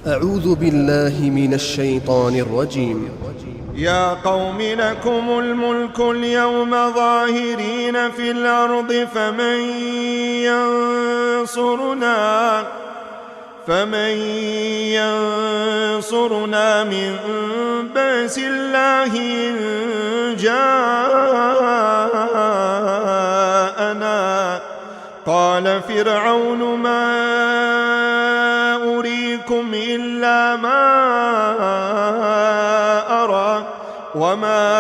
أعوذ بالله من الشيطان الرجيم. يا قوم لكم الملك اليوم ظاهرين في الأرض فمن ينصرنا من بأس الله إن جاءنا. قال فرعون ما أريكم إلا ما أرى وما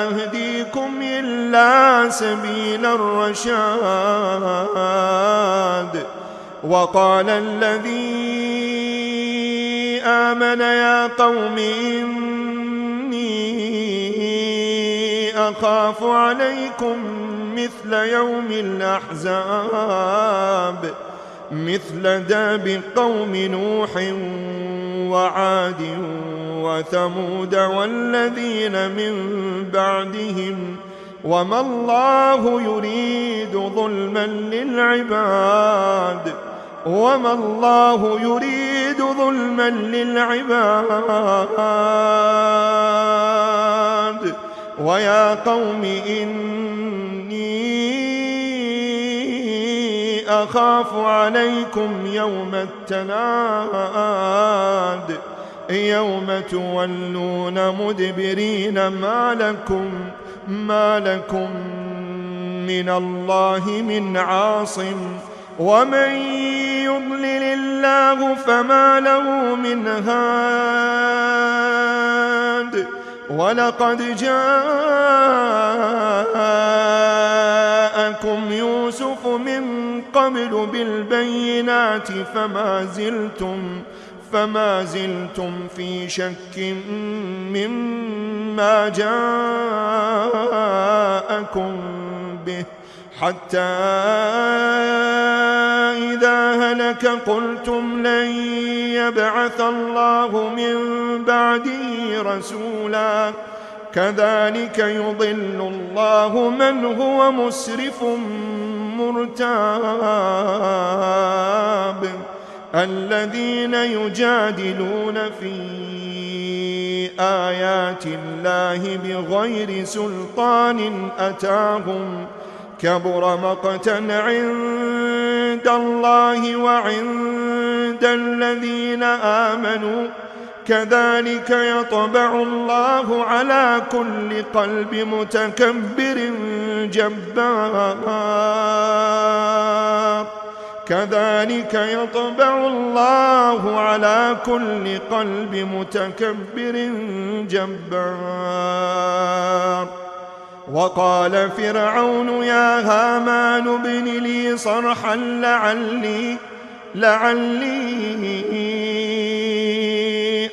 أهديكم إلا سبيل الرشاد. وقال الذي آمن يا قوم إني أخاف عليكم مثل يوم الأحزاب مثل داب قوم نوح وعاد وثمود والذين من بعدهم وما الله يريد ظلما للعباد ويا قوم إني أخاف عليكم يوم التناد يوم تولون مدبرين ما لكم من الله من عاصم ومن يضلل الله فما له من هاد. ولقد جاءكم يوسف من قبل بالبينات فما زلتم في شك مما جاءكم به حتى إذا هلك قلتم لن يبعث الله من بعده رسولا كذلك يضل الله من هو مسرف مرتاب. الذين يجادلون في آيات الله بغير سلطان أتاهم كبر مقتا عند الله وعند الذين آمنوا كذلك يطبع الله على كل قلب متكبر جبار. كذلك يطبع الله على كل قلب متكبر جبار. وقال فرعون يا هامان ابن لي صرحا لعلي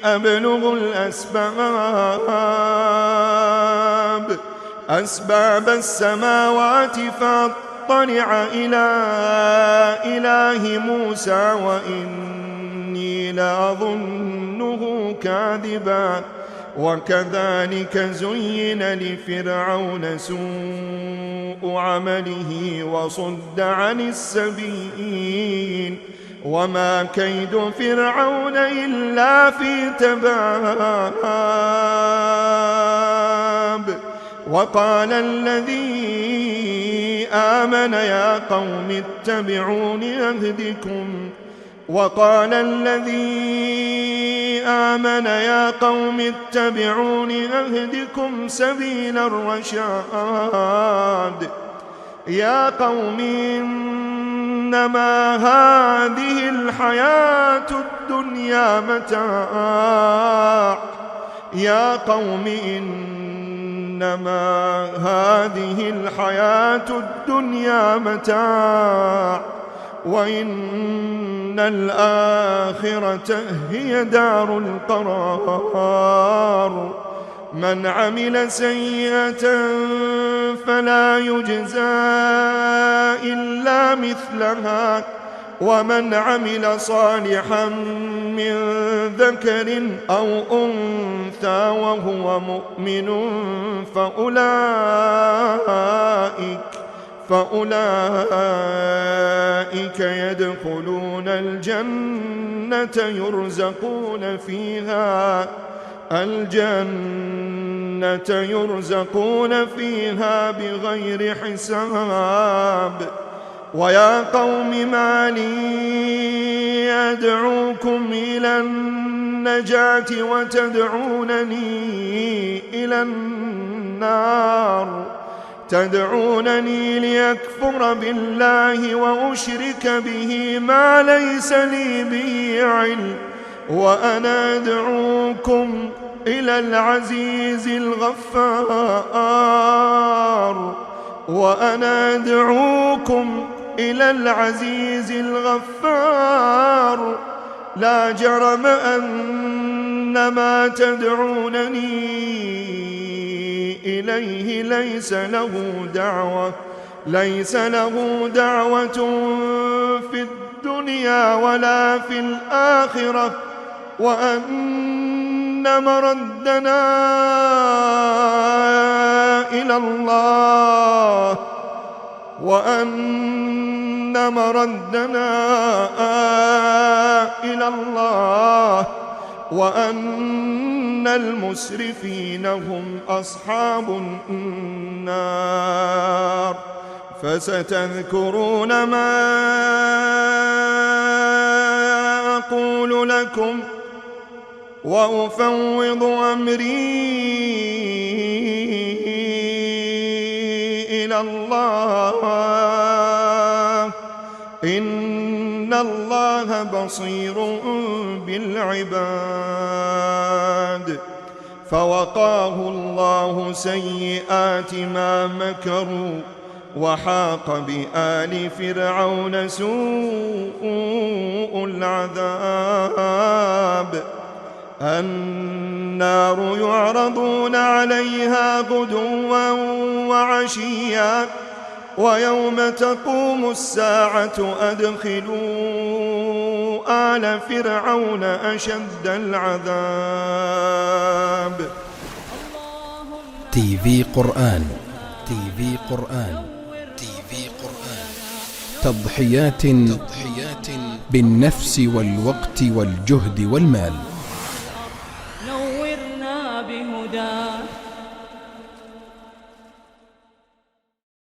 أبلغ أسباب السماوات فاطلع إلى إله موسى وإني لأظنه كاذبا. وكذلك زين لفرعون سوء عمله وصد عن السبيل وما كيد فرعون إلا في تباب. وقال الذي آمن يا قوم اتبعوني أهدكم سبيل الرشاد. يا قوم إنما هذه الحياة الدنيا متاع وإن الآخرة هي دار القرار. من عمل سيئة فلا يجزى إلا مثلها ومن عمل صالحا من ذكر أو أنثى وهو مؤمن فأولئك يدخلون الجنة يرزقون فيها بغير حساب. ويا قوم ما لي أدعوكم إلى النجاة وتدعونني إلى النار، تدعونني ليكفر بالله وأشرك به ما ليس لي به علم، وأنا أدعوكم إلى العزيز الغفار، وأنا أدعوكم إلى العزيز الغفار. لا جرم أن ما تدعونني إليه ليس له دعوة في الدنيا ولا في الآخرة، وأن مردنا إلى الله، وأن المسرفين هم أصحاب النار. فستذكرون ما أقول لكم وأفوض أمري إلى الله، إن الله بصير بالعباد. فوقاه الله سيئات ما مكروا، وحاق بآل فرعون سوء العذاب. النار يعرضون عليها غدوا وعشيا، ويوم تقوم الساعة أدخلوا آل فرعون أشد العذاب. تي في قرآن تضحيات بالنفس والوقت والجهد والمال.